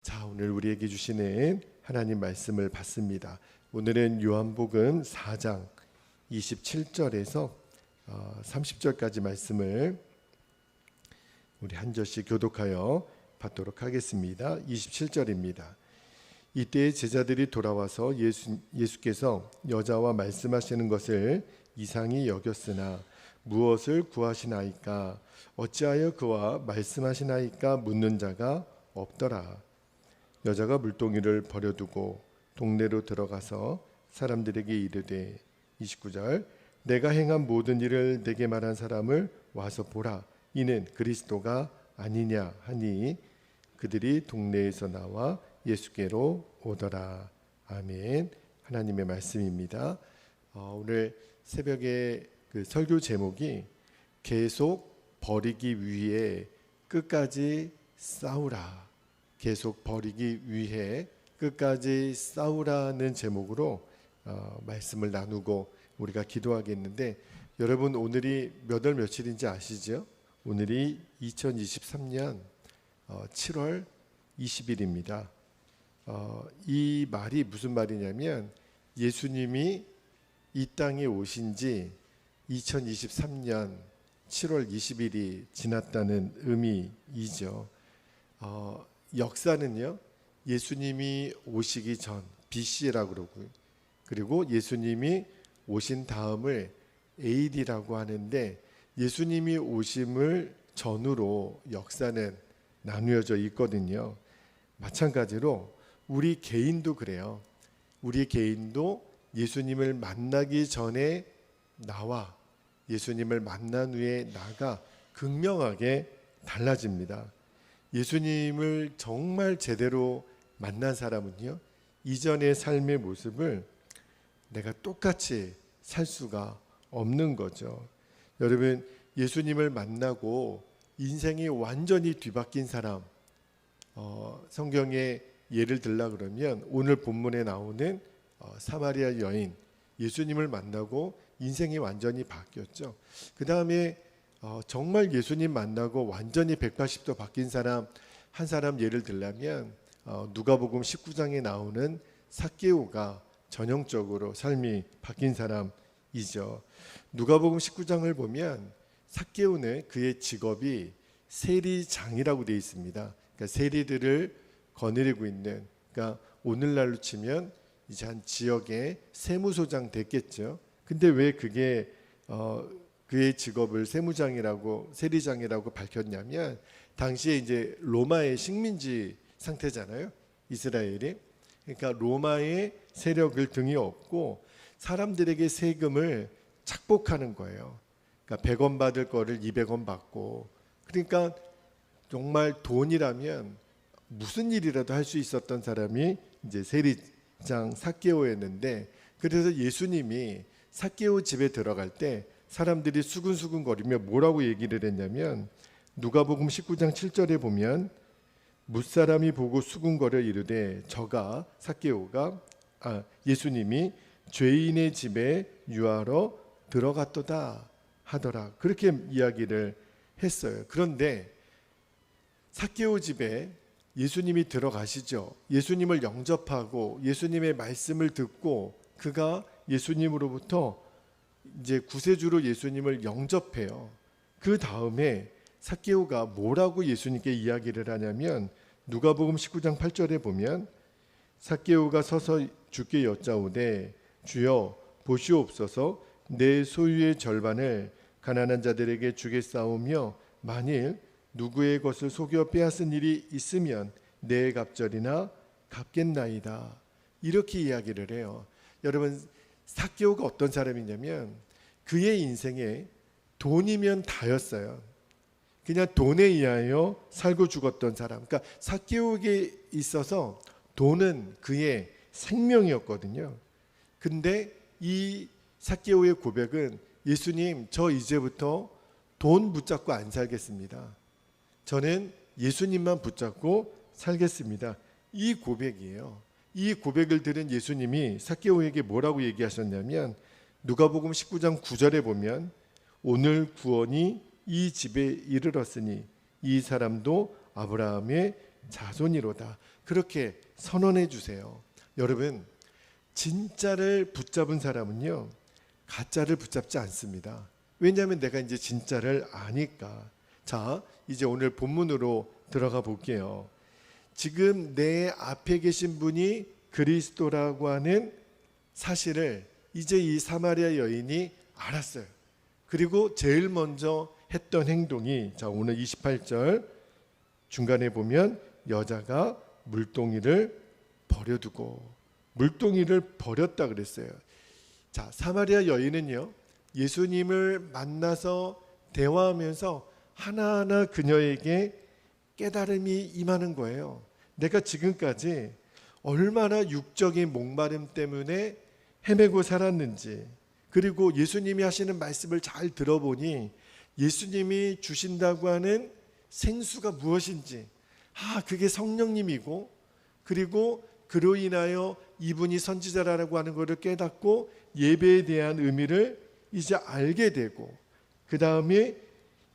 자, 오늘 우리에게 주시는 하나님 말씀을 받습니다. 오늘은 요한복음 4장 27절에서 30절까지 말씀을 우리 한 절씩 교독하여 받도록 하겠습니다. 27절입니다. 이때 제자들이 돌아와서 예수께서 여자와 말씀하시는 것을 이상히 여겼으나 무엇을 구하시나이까? 어찌하여 그와 말씀하시나이까? 묻는 자가 없더라. 여자가 물동이를 버려두고 동네로 들어가서 사람들에게 이르되 29절 내가 행한 모든 일을 내게 말한 사람을 와서 보라. 이는 그리스도가 아니냐 하니 그들이 동네에서 나와 예수께로 오더라. 아멘. 하나님의 말씀입니다. 오늘 새벽에 그 설교 제목이 계속 버리기 위해 끝까지 싸우라. 계속 버리기 위해 끝까지 싸우라는 제목으로 말씀을 나누고 우리가 기도하겠는데, 여러분 오늘이 몇 월 며칠인지 아시죠? 오늘이 2023년 7월 20일입니다. 이 말이 무슨 말이냐면 예수님이 이 땅에 오신 지 2023년 7월 20일이 지났다는 의미이죠. 역사는요, 예수님이 오시기 전 BC라고 그러고요. 그리고 예수님이 오신 다음을 AD라고 하는데, 예수님이 오심을 전후로 역사는 나누어져 있거든요. 마찬가지로 우리 개인도 그래요. 우리 개인도 예수님을 만나기 전에 나와 예수님을 만난 후에 나가 극명하게 달라집니다. 예수님을 정말 제대로 만난 사람은요, 이전의 삶의 모습을 내가 똑같이 살 수가 없는 거죠. 여러분, 예수님을 만나고 인생이 완전히 뒤바뀐 사람, 성경에 예를 들라 그러면 오늘 본문에 나오는 사마리아 여인, 예수님을 만나고 인생이 완전히 바뀌었죠. 그 다음에 정말 예수님 만나고 완전히 180도 바뀐 사람, 한 사람 예를 들라면 누가복음 19장에 나오는 삭개오가 전형적으로 삶이 바뀐 사람이죠. 누가복음 19장을 보면 삭개오는 그의 직업이 세리장이라고 되어 있습니다. 그러니까 세리들을 거느리고 있는, 그러니까 오늘날로 치면 이제 한 지역의 세무소장 됐겠죠. 근데 왜 그게 그의 직업을 세리장이라고 밝혔냐면, 당시에 이제 로마의 식민지 상태잖아요, 이스라엘이. 그러니까 로마의 세력을 등에 업고 사람들에게 세금을 착복하는 거예요. 그러니까 100원 받을 거를 200원 받고, 그러니까 정말 돈이라면 무슨 일이라도 할 수 있었던 사람이 이제 세리장 삭개오였는데, 그래서 예수님이 삭개오 집에 들어갈 때 사람들이 수근수근 거리며 뭐라고 얘기를 했냐면, 누가복음 19장 7절에 보면 뭇사람이 보고 수군거려 이르되 저가 삭개오가 예수님이 죄인의 집에 유하러 들어갔도다 하더라. 그렇게 이야기를 했어요. 그런데 삭개오 집에 예수님이 들어가시죠. 예수님을 영접하고 예수님의 말씀을 듣고 그가 예수님으로부터 이제 구세주로 예수님을 영접해요. 그 다음에 삭개오가 뭐라고 예수님께 이야기를 하냐면, 누가복음 19장 8절에 보면 삭개오가 서서 주께 여짜오되 주여 보시옵소서, 내 소유의 절반을 가난한 자들에게 주겠사오며 만일 누구의 것을 속여 빼앗은 일이 있으면 내 갑절이나 갚겠나이다. 이렇게 이야기를 해요. 여러분, 삭개오가 어떤 사람이냐면 그의 인생에 돈이면 다였어요. 그냥 돈에 의하여 살고 죽었던 사람. 그러니까 삭개오에게 있어서 돈은 그의 생명이었거든요. 근데 이 삭개오의 고백은, 예수님, 저 이제부터 돈 붙잡고 안 살겠습니다. 저는 예수님만 붙잡고 살겠습니다. 이 고백이에요. 이 고백을 들은 예수님이 삭개오에게 뭐라고 얘기하셨냐면, 누가복음 19장 9절에 보면 오늘 구원이 이 집에 이르렀으니 이 사람도 아브라함의 자손이로다. 그렇게 선언해 주세요. 여러분, 진짜를 붙잡은 사람은요, 가짜를 붙잡지 않습니다. 왜냐하면 내가 이제 진짜를 아니까. 자, 이제 오늘 본문으로 들어가 볼게요. 지금 내 앞에 계신 분이 그리스도라고 하는 사실을 이제 이 사마리아 여인이 알았어요. 그리고 제일 먼저 했던 행동이, 자, 오늘 28절 중간에 보면 여자가 물동이를 버려두고, 물동이를 버렸다 그랬어요. 자, 사마리아 여인은요, 예수님을 만나서 대화하면서 하나하나 그녀에게 깨달음이 임하는 거예요. 내가 지금까지 얼마나 육적인 목마름 때문에 헤매고 살았는지, 그리고 예수님이 하시는 말씀을 잘 들어보니 예수님이 주신다고 하는 생수가 무엇인지, 그게 성령님이고, 그리고 그로 인하여 이분이 선지자라고 하는 것을 깨닫고 예배에 대한 의미를 이제 알게 되고, 그 다음에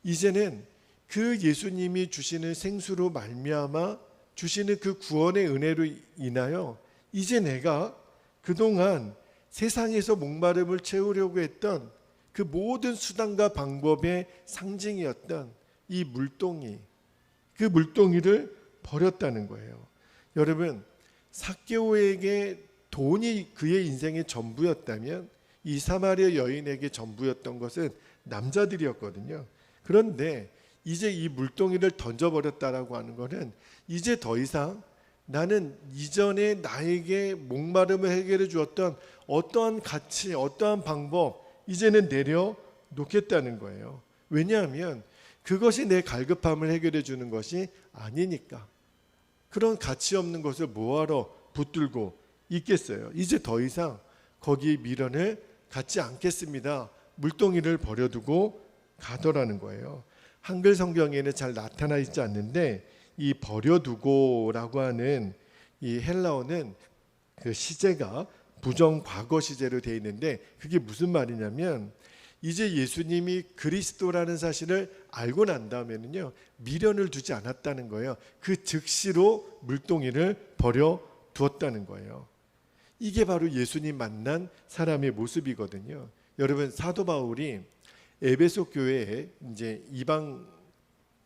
이제는 그 예수님이 주시는 생수로 말미암아 주시는 그 구원의 은혜로 인하여 이제 내가 그동안 세상에서 목마름을 채우려고 했던 그 모든 수단과 방법의 상징이었던 이 물동이, 그 물동이를 버렸다는 거예요. 여러분, 삭개오에게 돈이 그의 인생의 전부였다면 이 사마리아 여인에게 전부였던 것은 남자들이었거든요. 그런데 이제 이 물동이를 던져버렸다라고 하는 것은 이제 더 이상 나는 이전에 나에게 목마름을 해결해 주었던 어떠한 가치, 어떠한 방법 이제는 내려놓겠다는 거예요. 왜냐하면 그것이 내 갈급함을 해결해 주는 것이 아니니까. 그런 가치 없는 것을 뭐하러 붙들고 있겠어요. 이제 더 이상 거기에 미련을 갖지 않겠습니다. 물동이를 버려두고 가더라는 거예요. 한글 성경에는 잘 나타나 있지 않는데 이 버려두고라고 하는 이 헬라어는 그 시제가 부정 과거 시제로 되어 있는데, 그게 무슨 말이냐면 이제 예수님이 그리스도라는 사실을 알고 난 다음에는요, 미련을 두지 않았다는 거예요. 그 즉시로 물동이를 버려두었다는 거예요. 이게 바로 예수님 만난 사람의 모습이거든요. 여러분, 사도 바울이 에베소 교회에, 이제 이방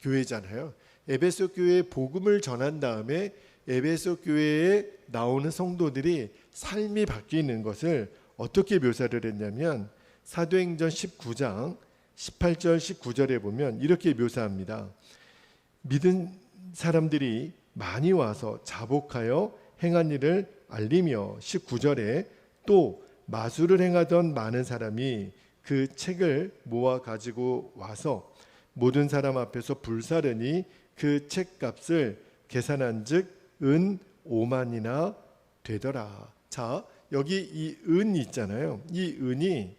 교회잖아요. 에베소 교회에 복음을 전한 다음에 에베소 교회에 나오는 성도들이 삶이 바뀌는 것을 어떻게 묘사를 했냐면 사도행전 19장 18절 19절에 보면 이렇게 묘사합니다. 믿은 사람들이 많이 와서 자복하여 행한 일을 알리며, 19절에 또 마술을 행하던 많은 사람이 그 책을 모아 가지고 와서 모든 사람 앞에서 불사르니 그 책값을 계산한즉 은 5만이나 되더라. 자, 여기 이 은 있잖아요. 이 은이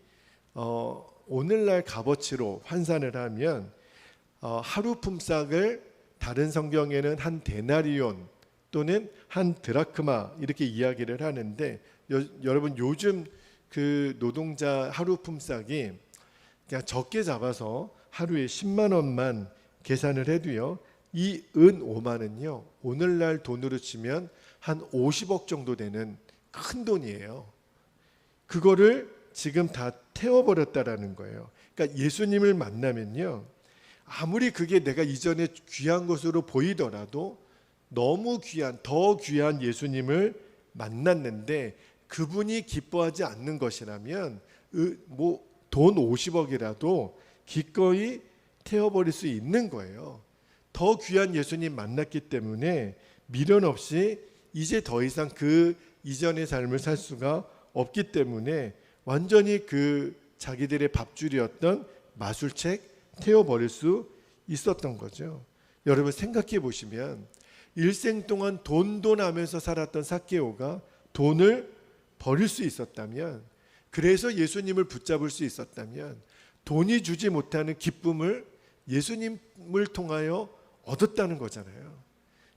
오늘날 값어치로 환산을 하면 하루 품삯을 다른 성경에는 한 데나리온 또는 한 드라크마 이렇게 이야기를 하는데, 여러분 요즘 그 노동자 하루 품삯이 그냥 적게 잡아서 하루에 10만 원만 계산을 해도요, 이 은 5만은요 오늘날 돈으로 치면 한 50억 정도 되는 큰 돈이에요. 그거를 지금 다 태워버렸다라는 거예요. 그러니까 예수님을 만나면요, 아무리 그게 내가 이전에 귀한 것으로 보이더라도 너무 귀한, 더 귀한 예수님을 만났는데 그분이 기뻐하지 않는 것이라면 뭐 돈 50억이라도 기꺼이 태워버릴 수 있는 거예요. 더 귀한 예수님 만났기 때문에 미련 없이 이제 더 이상 그 이전의 삶을 살 수가 없기 때문에 완전히 그 자기들의 밥줄이었던 마술책 태워버릴 수 있었던 거죠. 여러분 생각해 보시면 일생 동안 돈 하면서 살았던 삭개오가 돈을 버릴 수 있었다면, 그래서 예수님을 붙잡을 수 있었다면 돈이 주지 못하는 기쁨을 예수님을 통하여 얻었다는 거잖아요.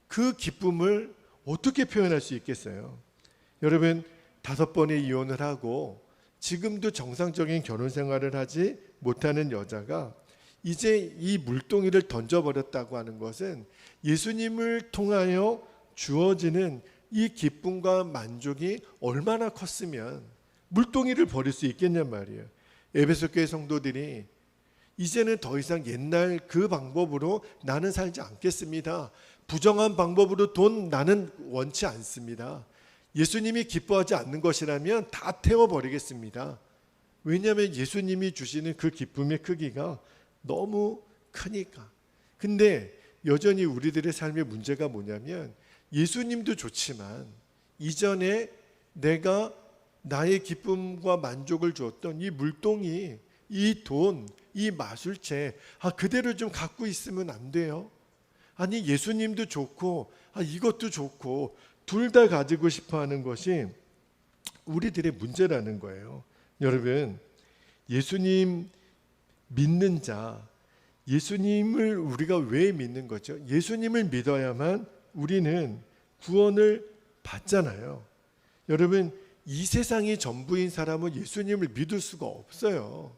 그 기쁨을 어떻게 표현할 수 있겠어요? 여러분, 5번의 이혼을 하고 지금도 정상적인 결혼 생활을 하지 못하는 여자가 이제 이 물동이를 던져버렸다고 하는 것은 예수님을 통하여 주어지는 이 기쁨과 만족이 얼마나 컸으면 물동이를 버릴 수 있겠냔 말이에요. 에베소 교회 성도들이 이제는 더 이상 옛날 그 방법으로 나는 살지 않겠습니다. 부정한 방법으로 돈 나는 원치 않습니다. 예수님이 기뻐하지 않는 것이라면 다 태워버리겠습니다. 왜냐하면 예수님이 주시는 그 기쁨의 크기가 너무 크니까. 근데 여전히 우리들의 삶의 문제가 뭐냐면 예수님도 좋지만 이전에 내가 나의 기쁨과 만족을 주었던 이 물동이, 이 돈, 이 마술체 그대로 좀 갖고 있으면 안 돼요? 아니 예수님도 좋고 이것도 좋고 둘 다 가지고 싶어 하는 것이 우리들의 문제라는 거예요. 여러분, 예수님 믿는 자, 예수님을 우리가 왜 믿는 거죠? 예수님을 믿어야만 우리는 구원을 받잖아요. 여러분, 이 세상이 전부인 사람은 예수님을 믿을 수가 없어요.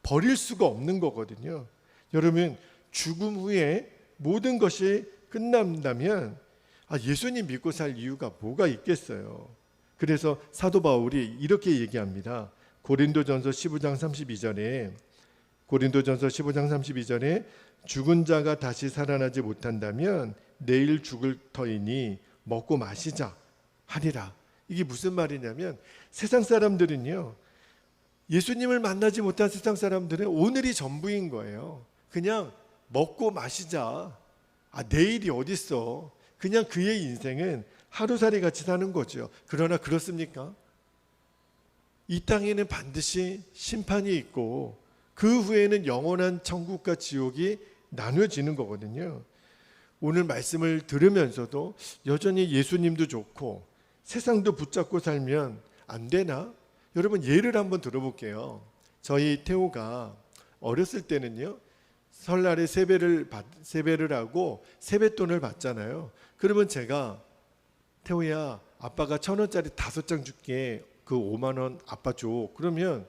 버릴 수가 없는 거거든요. 여러분, 죽음 후에 모든 것이 끝난다면 예수님 믿고 살 이유가 뭐가 있겠어요? 그래서 사도 바울이 이렇게 얘기합니다. 고린도전서 15장 32절에 죽은 자가 다시 살아나지 못한다면 내일 죽을 터이니 먹고 마시자 하리라. 이게 무슨 말이냐면 세상 사람들은요, 예수님을 만나지 못한 세상 사람들은 오늘이 전부인 거예요. 그냥 먹고 마시자. 내일이 어딨어. 그냥 그의 인생은 하루살이 같이 사는 거죠. 그러나 그렇습니까? 이 땅에는 반드시 심판이 있고 그 후에는 영원한 천국과 지옥이 나눠지는 거거든요. 오늘 말씀을 들으면서도 여전히 예수님도 좋고 세상도 붙잡고 살면 안 되나? 여러분, 예를 한번 들어볼게요. 저희 태호가 어렸을 때는요, 설날에 세배를 하고 세뱃돈을 받잖아요. 그러면 제가 태호야, 아빠가 1,000원짜리 5장 줄게. 그 5만 원 아빠 줘. 그러면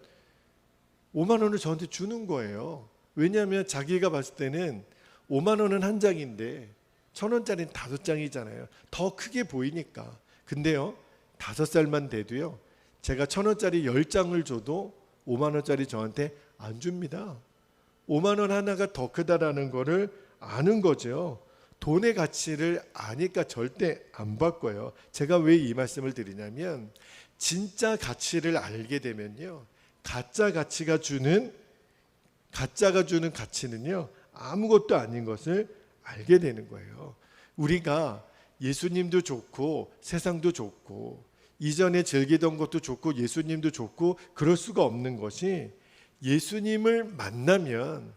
5만 원을 저한테 주는 거예요. 왜냐하면 자기가 봤을 때는 5만 원은 한 장인데 1,000원짜리는 5장이잖아요. 더 크게 보이니까. 근데요, 5살만 돼도요, 제가 1,000원짜리 10장을 줘도 5만 원짜리 저한테 안 줍니다. 5만 원 하나가 더 크다라는 거를 아는 거죠. 돈의 가치를 아니까 절대 안 바꿔요. 제가 왜 이 말씀을 드리냐면 진짜 가치를 알게 되면요, 가짜가 주는 가치는요 아무것도 아닌 것을 알게 되는 거예요. 우리가 예수님도 좋고 세상도 좋고 이전에 즐기던 것도 좋고 예수님도 좋고 그럴 수가 없는 것이, 예수님을 만나면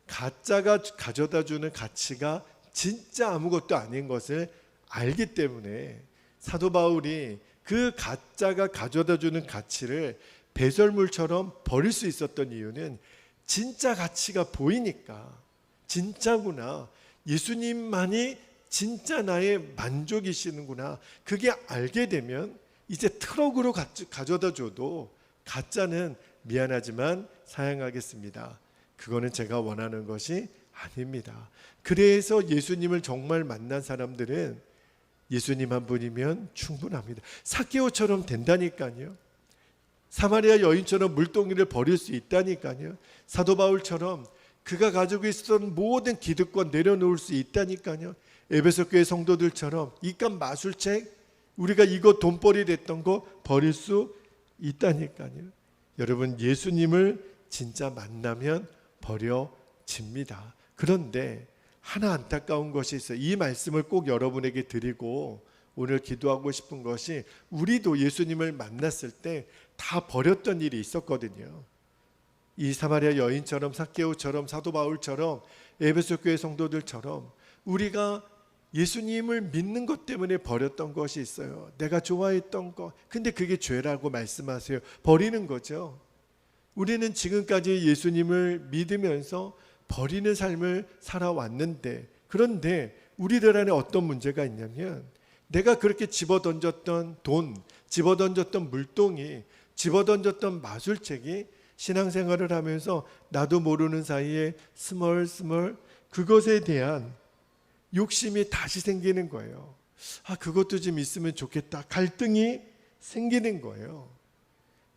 가짜가 가져다 주는 가치가 진짜 아무것도 아닌 것을 알기 때문에 사도 바울이 그 가짜가 가져다 주는 가치를 배설물처럼 버릴 수 있었던 이유는 진짜 가치가 보이니까, 진짜구나, 예수님만이 진짜 나의 만족이시는구나, 그게 알게 되면 이제 트럭으로 가져다 줘도 가짜는 미안하지만 사양하겠습니다. 그거는 제가 원하는 것이 아닙니다. 그래서 예수님을 정말 만난 사람들은 예수님 한 분이면 충분합니다. 삭개오처럼 된다니까요. 사마리아 여인처럼 물동이를 버릴 수 있다니까요. 사도 바울처럼 그가 가지고 있었던 모든 기득권 내려놓을 수 있다니까요. 에베소 교회 성도들처럼 이깟 마술책, 우리가 이거 돈벌이 됐던 거 버릴 수 있다니까요. 여러분, 예수님을 진짜 만나면 버려집니다. 그런데 하나 안타까운 것이 있어요. 이 말씀을 꼭 여러분에게 드리고 오늘 기도하고 싶은 것이, 우리도 예수님을 만났을 때 다 버렸던 일이 있었거든요. 이 사마리아 여인처럼, 삭개오처럼, 사도 바울처럼, 에베소 교회 성도들처럼 우리가 예수님을 믿는 것 때문에 버렸던 것이 있어요. 내가 좋아했던 것, 근데 그게 죄라고 말씀하세요. 버리는 거죠. 우리는 지금까지 예수님을 믿으면서 버리는 삶을 살아왔는데, 그런데 우리들 안에 어떤 문제가 있냐면, 내가 그렇게 집어던졌던 돈, 집어던졌던 물동이, 집어던졌던 마술책이 신앙생활을 하면서 나도 모르는 사이에 스멀스멀 그것에 대한 욕심이 다시 생기는 거예요. 그것도 좀 있으면 좋겠다. 갈등이 생기는 거예요.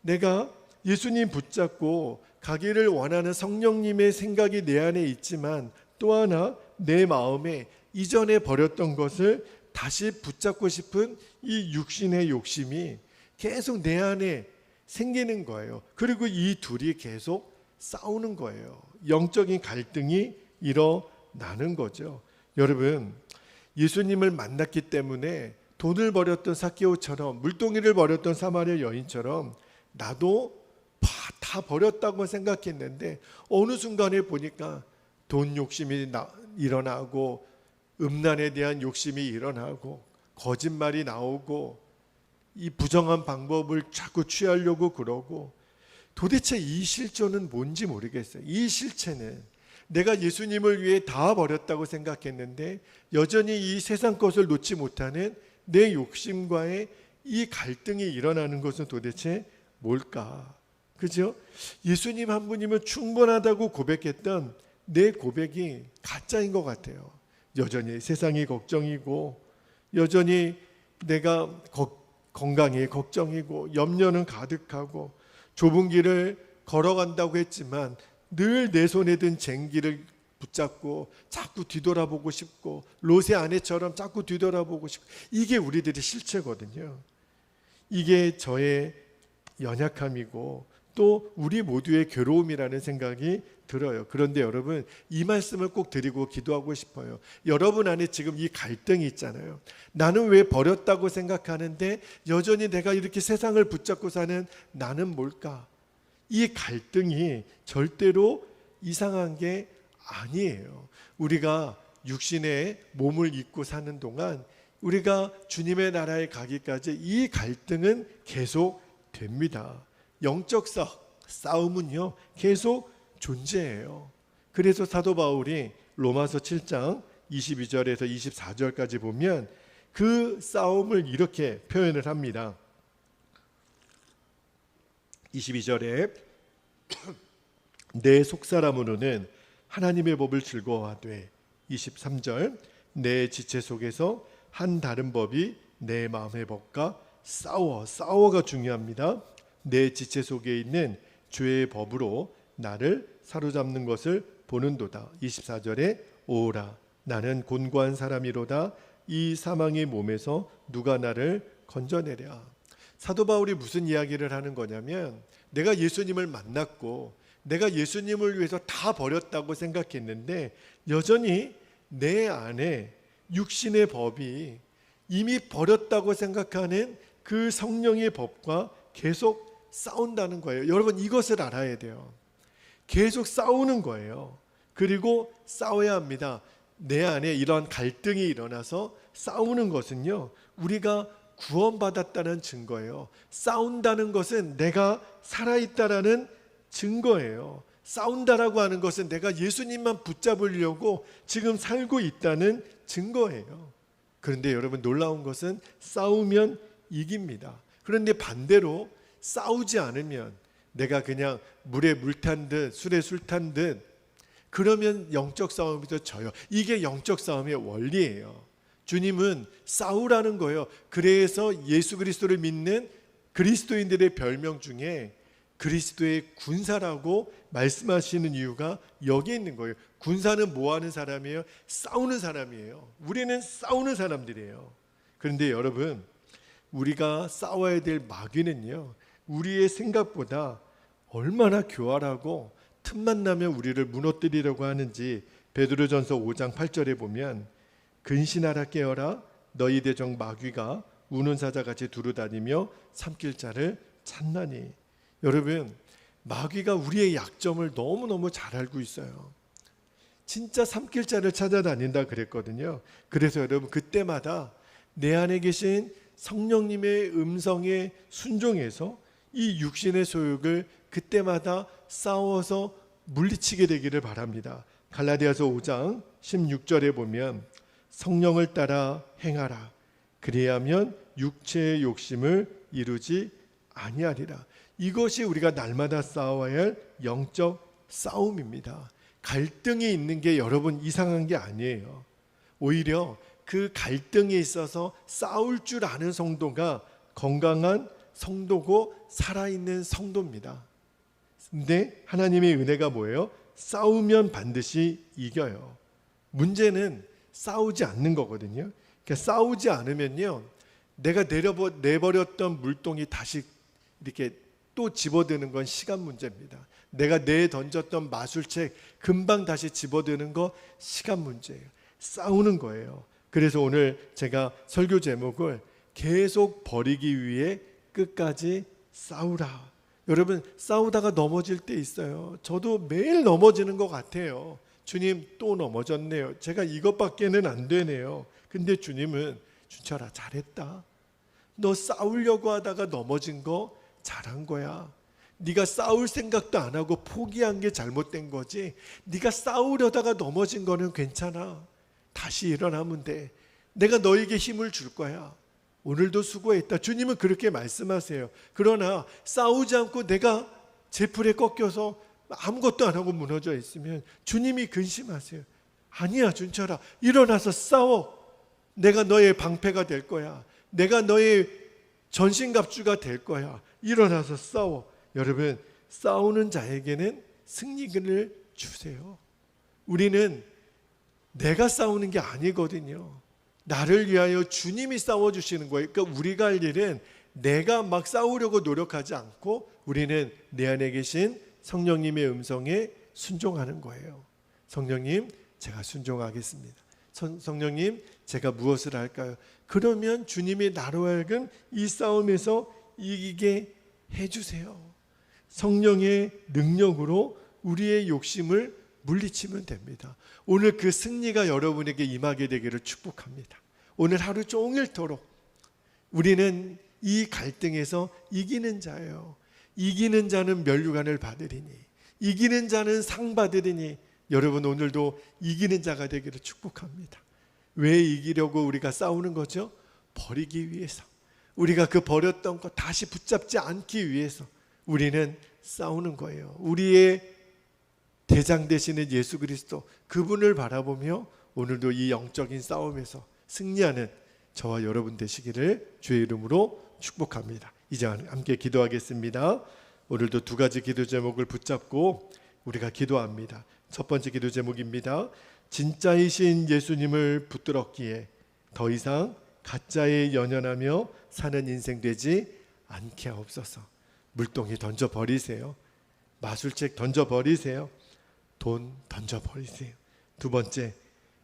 내가 예수님 붙잡고 가기를 원하는 성령님의 생각이 내 안에 있지만 또 하나 내 마음에 이전에 버렸던 것을 다시 붙잡고 싶은 이 육신의 욕심이 계속 내 안에 생기는 거예요. 그리고 이 둘이 계속 싸우는 거예요. 영적인 갈등이 일어나는 거죠. 여러분, 예수님을 만났기 때문에 돈을 버렸던 삭개오처럼, 물동이를 버렸던 사마리아 여인처럼 나도 다 버렸다고 생각했는데 어느 순간에 보니까 돈 욕심이 일어나고 음란에 대한 욕심이 일어나고 거짓말이 나오고 이 부정한 방법을 자꾸 취하려고 그러고, 도대체 이 실존은 뭔지 모르겠어요. 이 실체는 내가 예수님을 위해 다 버렸다고 생각했는데 여전히 이 세상 것을 놓지 못하는 내 욕심과의 이 갈등이 일어나는 것은 도대체 뭘까? 그죠? 예수님 한 분이면 충분하다고 고백했던 내 고백이 가짜인 것 같아요. 여전히 세상이 걱정이고, 여전히 내가 건강이 걱정이고, 염려는 가득하고, 좁은 길을 걸어간다고 했지만 늘 내 손에 든 쟁기를 붙잡고 자꾸 뒤돌아보고 싶고, 롯의 아내처럼 자꾸 뒤돌아보고 싶고, 이게 우리들의 실체거든요. 이게 저의 연약함이고 또 우리 모두의 괴로움이라는 생각이 들어요. 그런데 여러분, 이 말씀을 꼭 드리고 기도하고 싶어요. 여러분 안에 지금 이 갈등이 있잖아요. 나는 왜 버렸다고 생각하는데 여전히 내가 이렇게 세상을 붙잡고 사는 나는 뭘까? 이 갈등이 절대로 이상한 게 아니에요. 우리가 육신의 몸을 입고 사는 동안 우리가 주님의 나라에 가기까지 이 갈등은 계속 됩니다. 영적 싸움은요 계속 존재해요. 그래서 사도 바울이 로마서 7장 22절에서 24절까지 보면 그 싸움을 이렇게 표현을 합니다. 22절에 내 속사람으로는 하나님의 법을 즐거워하되, 23절 내 지체 속에서 한 다른 법이 내 마음의 법과 싸워가 중요합니다. 내 지체 속에 있는 죄의 법으로 나를 사로잡는 것을 보는도다. 24절에 오라 나는 곤고한 사람이로다. 이 사망의 몸에서 누가 나를 건져내랴. 사도 바울이 무슨 이야기를 하는 거냐면, 내가 예수님을 만났고 내가 예수님을 위해서 다 버렸다고 생각했는데 여전히 내 안에 육신의 법이 이미 버렸다고 생각하는 그 성령의 법과 계속 싸운다는 거예요. 여러분, 이것을 알아야 돼요. 계속 싸우는 거예요. 그리고 싸워야 합니다. 내 안에 이러한 갈등이 일어나서 싸우는 것은요, 우리가 구원받았다는 증거예요. 싸운다는 것은 내가 살아있다라는 증거예요. 싸운다라고 하는 것은 내가 예수님만 붙잡으려고 지금 살고 있다는 증거예요. 그런데 여러분, 놀라운 것은 싸우면 이깁니다. 그런데 반대로 싸우지 않으면, 내가 그냥 물에 물 탄 듯 술에 술 탄 듯, 그러면 영적 싸움에서 져요. 이게 영적 싸움의 원리예요. 주님은 싸우라는 거예요. 그래서 예수 그리스도를 믿는 그리스도인들의 별명 중에 그리스도의 군사라고 말씀하시는 이유가 여기 있는 거예요. 군사는 뭐 하는 사람이에요? 싸우는 사람이에요. 우리는 싸우는 사람들이에요. 그런데 여러분, 우리가 싸워야 될 마귀는요, 우리의 생각보다 얼마나 교활하고 틈만 나면 우리를 무너뜨리려고 하는지 베드로전서 5장 8절에 보면, 근신하라 깨어라 너희 대적 마귀가 우는 사자같이 두루다니며 삼킬 자를 찾나니. 여러분, 마귀가 우리의 약점을 너무너무 잘 알고 있어요. 진짜 삼킬 자를 찾아다닌다 그랬거든요. 그래서 여러분, 그때마다 내 안에 계신 성령님의 음성에 순종해서 이 육신의 소욕을 그때마다 싸워서 물리치게 되기를 바랍니다. 갈라디아서 5장 16절에 보면 성령을 따라 행하라. 그리하면 육체의 욕심을 이루지 아니하리라. 이것이 우리가 날마다 싸워야 할 영적 싸움입니다. 갈등이 있는 게 여러분 이상한 게 아니에요. 오히려 그 갈등에 있어서 싸울 줄 아는 성도가 건강한 성도고 살아있는 성도입니다. 근데 하나님의 은혜가 뭐예요? 싸우면 반드시 이겨요. 문제는 싸우지 않는 거거든요. 그러니까 싸우지 않으면요, 내가 내버렸던 물동이 다시 이렇게 또 집어드는 건 시간 문제입니다. 내가 던졌던 마술책 금방 다시 집어드는 거 시간 문제예요. 싸우는 거예요. 그래서 오늘 제가 설교 제목을 계속 버리기 위해 끝까지 싸우라. 여러분, 싸우다가 넘어질 때 있어요. 저도 매일 넘어지는 것 같아요. 주님, 또 넘어졌네요. 제가 이것밖에는 안 되네요. 근데 주님은, 준철아, 잘했다. 너 싸우려고 하다가 넘어진 거 잘한 거야. 네가 싸울 생각도 안 하고 포기한 게 잘못된 거지. 네가 싸우려다가 넘어진 거는 괜찮아. 다시 일어나면 돼. 내가 너에게 힘을 줄 거야. 오늘도 수고했다. 주님은 그렇게 말씀하세요. 그러나 싸우지 않고 내가 제풀에 꺾여서 아무것도 안 하고 무너져 있으면 주님이 근심하세요. 아니야, 준철아, 일어나서 싸워. 내가 너의 방패가 될 거야. 내가 너의 전신갑주가 될 거야. 일어나서 싸워. 여러분, 싸우는 자에게는 승리를 주세요. 우리는 내가 싸우는 게 아니거든요. 나를 위하여 주님이 싸워주시는 거예요. 그러니까 우리가 할 일은 내가 막 싸우려고 노력하지 않고 우리는 내 안에 계신 성령님의 음성에 순종하는 거예요. 성령님, 제가 순종하겠습니다. 성령님, 제가 무엇을 할까요? 그러면 주님이 나로 하여금 이 싸움에서 이기게 해주세요. 성령의 능력으로 우리의 욕심을 물리치면 됩니다. 오늘 그 승리가 여러분에게 임하게 되기를 축복합니다. 오늘 하루 종일토록 우리는 이 갈등에서 이기는 자예요. 이기는 자는 면류관을 받으리니, 이기는 자는 상 받으리니. 여러분, 오늘도 이기는 자가 되기를 축복합니다. 왜 이기려고 우리가 싸우는 거죠? 버리기 위해서. 우리가 그 버렸던 거 다시 붙잡지 않기 위해서 우리는 싸우는 거예요. 우리의 대장 되시는 예수 그리스도, 그분을 바라보며 오늘도 이 영적인 싸움에서 승리하는 저와 여러분 되시기를 주의 이름으로 축복합니다. 이제 함께 기도하겠습니다. 오늘도 두 가지 기도 제목을 붙잡고 우리가 기도합니다. 첫 번째 기도 제목입니다. 진짜이신 예수님을 붙들었기에 더 이상 가짜에 연연하며 사는 인생 되지 않게 하옵소서. 물동이 던져버리세요. 마술책 던져버리세요. 돈 던져버리세요. 두 번째,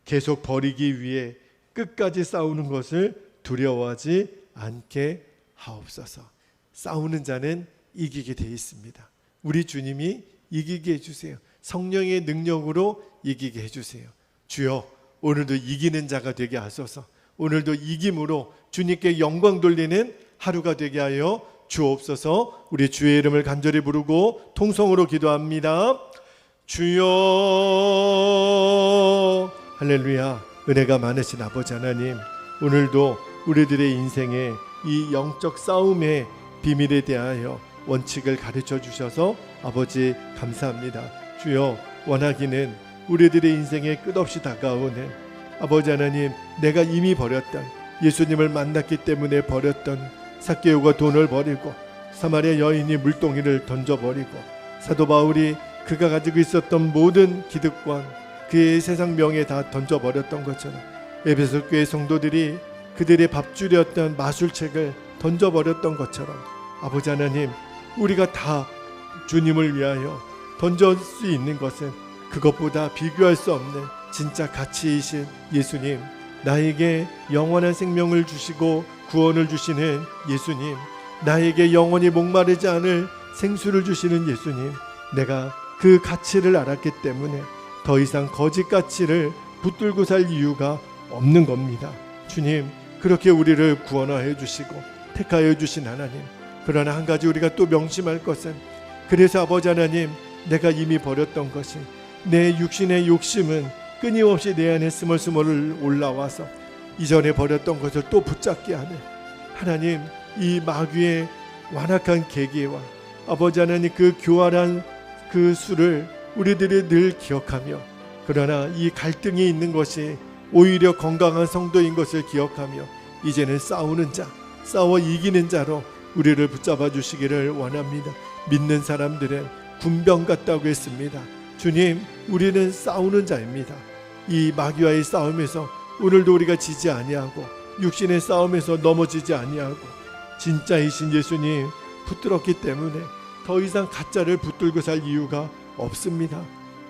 계속 버리기 위해 끝까지 싸우는 것을 두려워하지 않게 하옵소서. 싸우는 자는 이기게 되어 있습니다. 우리 주님이 이기게 해주세요. 성령의 능력으로 이기게 해주세요. 주여, 오늘도 이기는 자가 되게 하소서. 오늘도 이김으로 주님께 영광 돌리는 하루가 되게 하여 주옵소서. 우리 주의 이름을 간절히 부르고 통성으로 기도합니다. 주여, 할렐루야. 은혜가 많으신 아버지 하나님, 오늘도 우리들의 인생에 이 영적 싸움의 비밀에 대하여 원칙을 가르쳐 주셔서 아버지 감사합니다. 주여, 원하기는 우리들의 인생에 끝없이 다가오는 아버지 하나님, 내가 이미 버렸던, 예수님을 만났기 때문에 버렸던 삭개오가 돈을 버리고 사마리아 여인이 물동이를 던져버리고 사도 바울이 그가 가지고 있었던 모든 기득권, 그의 세상 명예 다 던져버렸던 것처럼 에베소 교회 성도들이 그들의 밥줄이었던 마술책을 던져버렸던 것처럼 아버지 하나님, 우리가 다 주님을 위하여 던질 수 있는 것은 그것보다 비교할 수 없는 진짜 가치이신 예수님, 나에게 영원한 생명을 주시고 구원을 주시는 예수님, 나에게 영원히 목마르지 않을 생수를 주시는 예수님, 내가 그 가치를 알았기 때문에 더 이상 거짓 가치를 붙들고 살 이유가 없는 겁니다. 주님, 그렇게 우리를 구원하여 주시고 택하여 주신 하나님, 그러나 한 가지 우리가 또 명심할 것은, 그래서 아버지 하나님, 내가 이미 버렸던 것이, 내 육신의 욕심은 끊임없이 내 안에 스멀스멀 올라와서 이전에 버렸던 것을 또 붙잡게 하는 하나님, 이 마귀의 완악한 계기와 아버지 하나님 그 교활한 그 수를 우리들이 늘 기억하며, 그러나 이 갈등이 있는 것이 오히려 건강한 성도인 것을 기억하며 이제는 싸우는 자, 싸워 이기는 자로 우리를 붙잡아 주시기를 원합니다. 믿는 사람들은 군병 같다고 했습니다. 주님, 우리는 싸우는 자입니다. 이 마귀와의 싸움에서 오늘도 우리가 지지 아니하고 육신의 싸움에서 넘어지지 아니하고 진짜이신 예수님 붙들었기 때문에 더 이상 가짜를 붙들고 살 이유가 없습니다.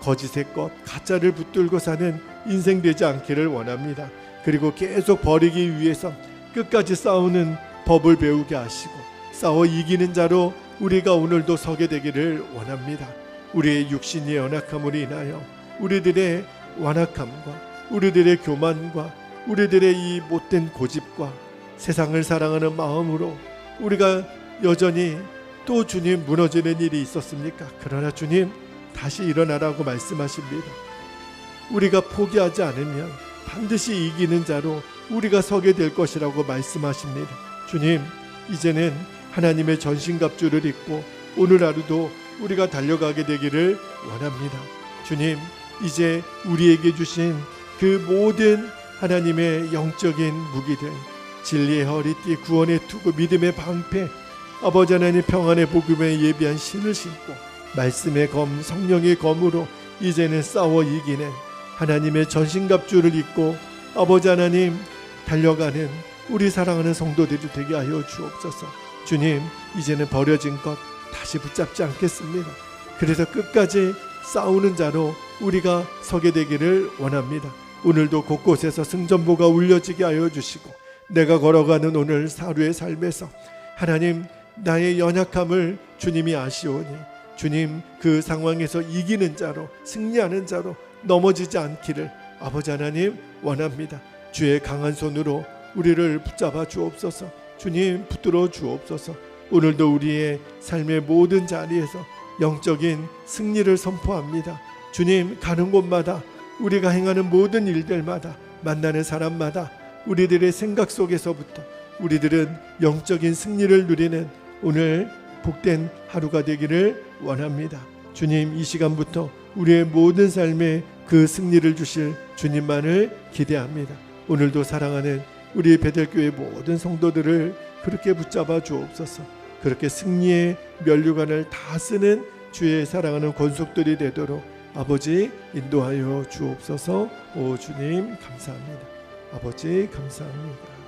거짓의 것, 가짜를 붙들고 사는 인생 되지 않기를 원합니다. 그리고 계속 버리기 위해서 끝까지 싸우는 법을 배우게 하시고 싸워 이기는 자로 우리가 오늘도 서게 되기를 원합니다. 우리의 육신의 연약함으로 인하여 우리들의 완악함과 우리들의 교만과 우리들의 이 못된 고집과 세상을 사랑하는 마음으로 우리가 여전히 또 주님 무너지는 일이 있었습니까? 그러나 주님 다시 일어나라고 말씀하십니다. 우리가 포기하지 않으면 반드시 이기는 자로 우리가 서게 될 것이라고 말씀하십니다. 주님, 이제는 하나님의 전신갑주를 입고 오늘 하루도 우리가 달려가게 되기를 원합니다. 주님, 이제 우리에게 주신 그 모든 하나님의 영적인 무기들, 진리의 허리띠, 구원의 투구, 믿음의 방패, 아버지 하나님 평안의 복음에 예비한 신을 신고 말씀의 검, 성령의 검으로 이제는 싸워 이기는 하나님의 전신갑주를 입고 아버지 하나님 달려가는 우리 사랑하는 성도들이 되게 하여 주옵소서. 주님, 이제는 버려진 것 다시 붙잡지 않겠습니다. 그래서 끝까지 싸우는 자로 우리가 서게 되기를 원합니다. 오늘도 곳곳에서 승전보가 울려지게 하여 주시고 내가 걸어가는 오늘 하루의 삶에서 하나님 나의 연약함을 주님이 아시오니 주님 그 상황에서 이기는 자로 승리하는 자로 넘어지지 않기를 아버지 하나님 원합니다. 주의 강한 손으로 우리를 붙잡아 주옵소서. 주님 붙들어 주옵소서. 오늘도 우리의 삶의 모든 자리에서 영적인 승리를 선포합니다. 주님 가는 곳마다 우리가 행하는 모든 일들마다 만나는 사람마다 우리들의 생각 속에서부터 우리들은 영적인 승리를 누리는 오늘 복된 하루가 되기를 원합니다. 주님 이 시간부터 우리의 모든 삶에 그 승리를 주실 주님만을 기대합니다. 오늘도 사랑하는 우리 베델교회 모든 성도들을 그렇게 붙잡아 주옵소서. 그렇게 승리의 면류관을 다 쓰는 주의 사랑하는 권속들이 되도록 아버지 인도하여 주옵소서. 오 주님 감사합니다. 아버지 감사합니다.